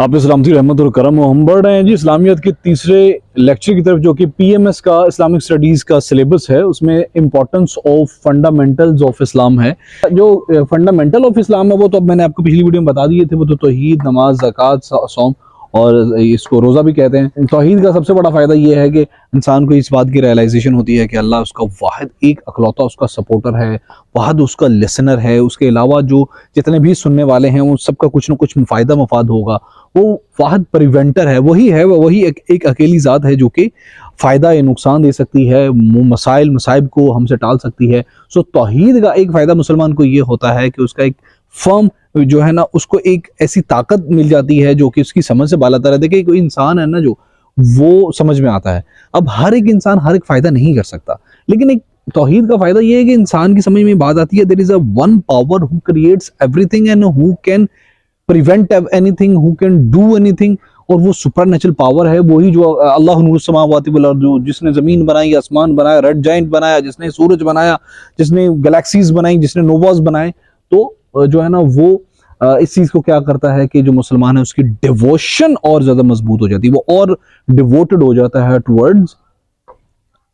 आप इस्लाम की रहमत और करम हम बढ़ रहे हैं जी इस्लामियत के तीसरे लेक्चर की तरफ, जो कि पीएमएस का इस्लामिक स्टडीज़ का सिलेबस है। उसमें importance of fundamentals of Islam है। जो फंडामेंटल ऑफ इस्लाम है वो तो अब मैंने आपको पिछली वीडियो में बता दिए थे। वो तो तौहीद, नमाज, ज़कात, सौम और इसको रोज़ा भी कहते हैं। तौहीद का सबसे बड़ा फ़ायदा ये है कि इंसान को इस बात की रियलाइजेशन होती है कि अल्लाह उसका वाहिद एक अकलौता उसका सपोर्टर है, वाहिद उसका लिसनर है। उसके अलावा जो जितने भी सुनने वाले हैं उन सबका कुछ ना कुछ फ़ायदा मफाद होगा। वो वाहिद प्रिवेंटर है, वही एक अकेली ज़ात है जो कि फ़ायदा या नुकसान दे सकती है, मसाइल मसाइब को हमसे टाल सकती है। सो तौहीद का एक फ़ायदा मुसलमान को ये होता है कि उसका एक फर्म जो है ना, उसको एक ऐसी ताकत मिल जाती है जो कि उसकी समझ से बालातर है। देखिए, कोई इंसान है ना जो वो समझ में आता है। अब हर एक इंसान हर एक फ़ायदा नहीं कर सकता, लेकिन एक तौहीद का फ़ायदा ये है कि इंसान की समझ में बात आती है, there is a one power who creates everything and who can prevent anything, who can do anything. और वो सुपर नेचुरल पावर है, वही जो अल्लाह नूर समावाति वल अर्द, जिसने जमीन बनाई, आसमान बनाया, रेड जाइंट बनाया, जिसने सूरज बनाया, जिसने गैलेक्सीज बनाई, जिसने नोवास बनाए। तो जो है ना वो इस चीज को क्या करता है कि जो मुसलमान है उसकी डिवोशन और ज्यादा मजबूत हो जाती है, वो और डिवोटेड हो जाता है towards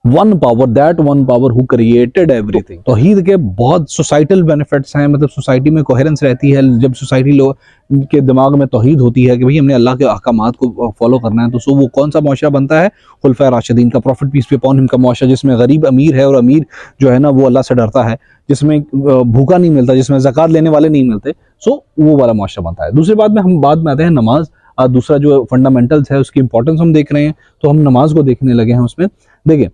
that one power who created everything. तौहीद के बहुत सोसाइटल बेनिफिट्स हैं, मतलब सोसाइटी में कोहेरेंस रहती है। जब सोसाइटी लोग के दिमाग में तौहीद होती है कि भाई हमने अल्लाह के अहकामात को फॉलो करना है, तो सो वो कौन सा मुआशरा बनता है? खुलफा राशिदीन का, prophet peace be upon him का मुआशरा, जिसमें गरीब अमीर है और अमीर जो है ना वो अल्लाह से डरता है, जिसमें भूखा नहीं मिलता, जिसमें ज़कात लेने वाले नहीं मिलते। सो वो वाला मुआशरा बनता है। दूसरी बात में हम बाद में आते हैं नमाज। दूसरा जो फंडामेंटल्स है उसकी इंपॉर्टेंस हम देख रहे हैं, तो हम नमाज को देखने लगे हैं। उसमें देखिए,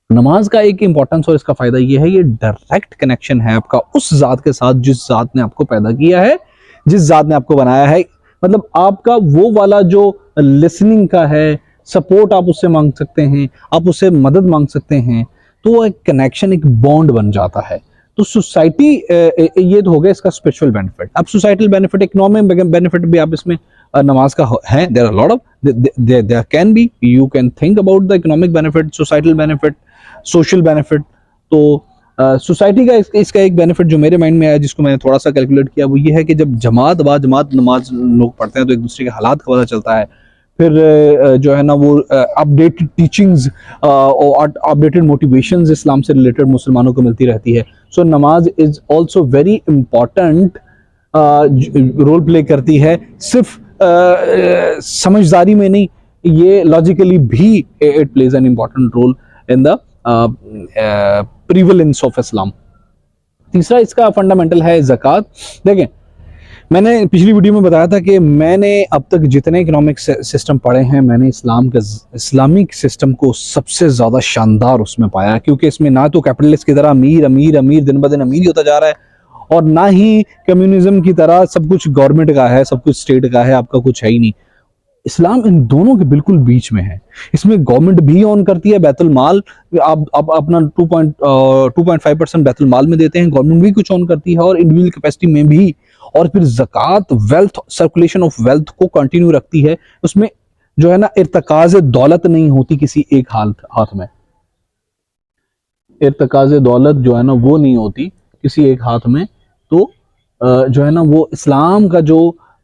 नमाज का एक इंपॉर्टेंस और इसका फायदा ये है, ये डायरेक्ट कनेक्शन है आपका उस जात के साथ जिस जात ने आपको पैदा किया है, जिस जात ने आपको बनाया है। मतलब आपका वो वाला जो लिसनिंग का है, सपोर्ट आप उससे मांग सकते हैं, आप उससे मदद मांग सकते हैं। तो एक कनेक्शन, एक बॉन्ड बन जाता है। तो सोसाइटी, ये तो हो गया इसका स्पिरिचुअल बेनिफिट। अब सोसाइटल बेनिफिट, इकोनॉमिक बेनिफिट भी आप इसमें नमाज का है। There are lot of, there can be, you can think about the economic benefit, societal benefit, social benefit. तो सोसाइटी का इसका एक बेनिफिट जो मेरे माइंड में आया, जिसको मैंने थोड़ा सा कैलकुलेट किया, वो ये है कि जब जमात बा जमात नमाज लोग पढ़ते हैं तो एक दूसरे के हालात का पता चलता है। फिर जो है ना वो अपडेटेड टीचिंग्स और अपडेटेड मोटिवेशंस इस्लाम से रिलेटेड मुसलमानों को मिलती रहती है। सो नमाज is also very important role play करती है, सिर्फ समझदारी में नहीं, ये लॉजिकली भी it plays an important role in the prevalence of Islam. तीसरा इसका फंडामेंटल है ज़कात। देखें, मैंने पिछली वीडियो में बताया था कि मैंने अब तक जितने इकोनॉमिक सिस्टम पढ़े हैं, मैंने इस्लामिक सिस्टम को सबसे ज़्यादा शानदार उसमें पाया, क्योंकि इसमें ना तो कैपिटलिस्ट की तरह अमीर अमीर अमीर दिन ब दिन अमीर होता जा रहा है, और ना ही कम्युनिज्म की तरह सब कुछ गवर्नमेंट का है, सब कुछ स्टेट का है, आपका कुछ है ही नहीं। इस्लाम इन दोनों के बिल्कुल बीच में है। इसमें गवर्नमेंट भी ऑन करती है बैतुल माल, आप अपना 2.5% बैतुल माल में देते हैं, गवर्नमेंट भी कुछ ऑन करती है, और इंडिविजुअल कैपेसिटी में भी। और फिर ज़कात वेल्थ, सर्कुलेशन ऑफ वेल्थ को कंटिन्यू रखती है। उसमें जो है ना इर्तकाज दौलत नहीं होती किसी एक हाथ में, इर्तकाज दौलत जो है ना वो नहीं होती किसी एक हाथ में। तो जो है ना वो इस्लाम का जो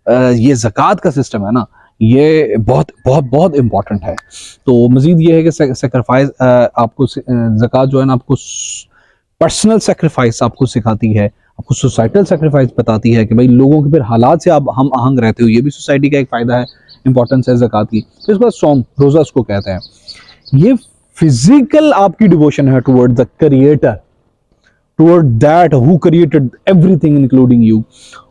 ये ज़कात का सिस्टम है ना, ये बहुत बहुत बहुत इंपॉर्टेंट है। तो मजीद ये है कि सेक्रीफाइस आपको, ज़कात जो है ना आपको पर्सनल सेक्रीफाइस आपको सिखाती है, आपको सोसाइटल सेक्रीफाइस बताती है कि भाई लोगों के फिर हालात से आप हम आहंग रहते हो। ये भी सोसाइटी का एक फ़ायदा है, इंपॉर्टेंस है ज़कात की। फिर उसके बाद सौम, रोज़ा उसको कहते हैं। ये फिजिकल आपकी डिवोशन है toward the creator, toward that who created everything including you.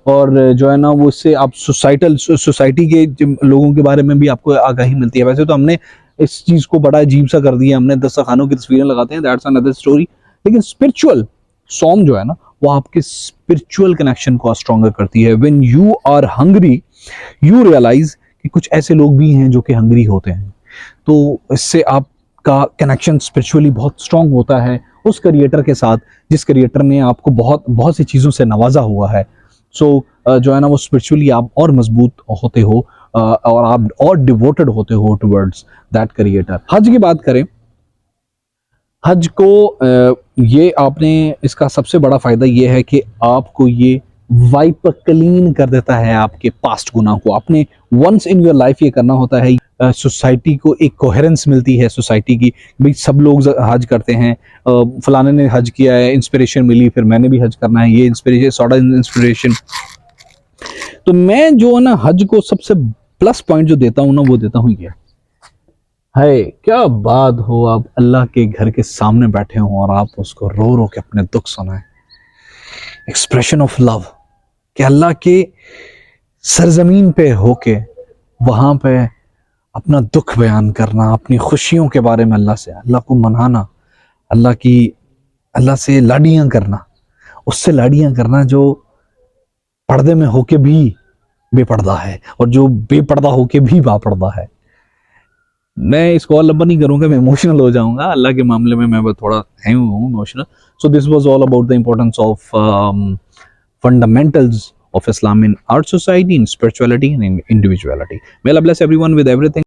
और जो है ना वो इससे आप सोसाइटी के लोगों के बारे में भी आपको आगाही मिलती है। वैसे तो हमने इस चीज़ को बड़ा अजीब सा कर दिया, हमने दस्तरखानों की तस्वीरें लगाते हैं, दैट्स अनदर स्टोरी। लेकिन स्पिरिचुअल सॉम जो है ना वो आपके स्पिरिचुअल कनेक्शन को स्ट्रॉन्गर करती है। When you are hungry, you realise कि कुछ ऐसे लोग भी हैं जो कि हंग्री होते हैं। तो इससे आपका कनेक्शन स्पिरिचुअली बहुत स्ट्रॉन्ग होता है उस क्रिएटर के साथ, जिस क्रिएटर ने आपको बहुत बहुत सी चीज़ों से नवाजा हुआ है। सो जो है ना वो स्पिरिचुअली आप और मजबूत होते हो, और आप और डिवोटेड होते हो टुवर्ड्स दैट क्रिएटर। हज की बात करें, हज को ये आपने, इसका सबसे बड़ा फ़ायदा ये है कि आपको ये वाइप क्लीन कर देता है आपके पास्ट गुनाह को। आपने वंस इन योर लाइफ ये करना होता है। सोसाइटी को एक कोहेरेंस मिलती है सोसाइटी की, भाई सब लोग हज करते हैं, फलाने ने हज किया है, इंस्पिरेशन मिली, फिर मैंने भी हज करना है, ये इंस्पिरेशन सॉर्ट इंस्पिरेशन। तो मैं जो है ना हज को सबसे प्लस पॉइंट जो देता हूँ ना, वो देता हूँ ये है, क्या बात हो, आप अल्लाह के घर के सामने बैठे हो और आप उसको रो रो के अपने दुख सुनाए। एक्सप्रेशन ऑफ लव, कि अल्लाह के सरजमीन पे होके वहां पे अपना दुख बयान करना, अपनी खुशियों के बारे में अल्लाह से, अल्लाह को मनाना, अल्लाह से लाडियां करना, उससे लाडियां करना जो पर्दे में होके भी बेपर्दा है और जो बेपर्दा होके भी बापर्दा है। मैं इसको और लंबा नहीं करूंगा, मैं इमोशनल हो जाऊंगा। अल्लाह के मामले में मैं थोड़ा हूँ emotional. So this was all about the importance of fundamentals of Islam in our society, in spirituality and in individuality. May Allah bless everyone with everything.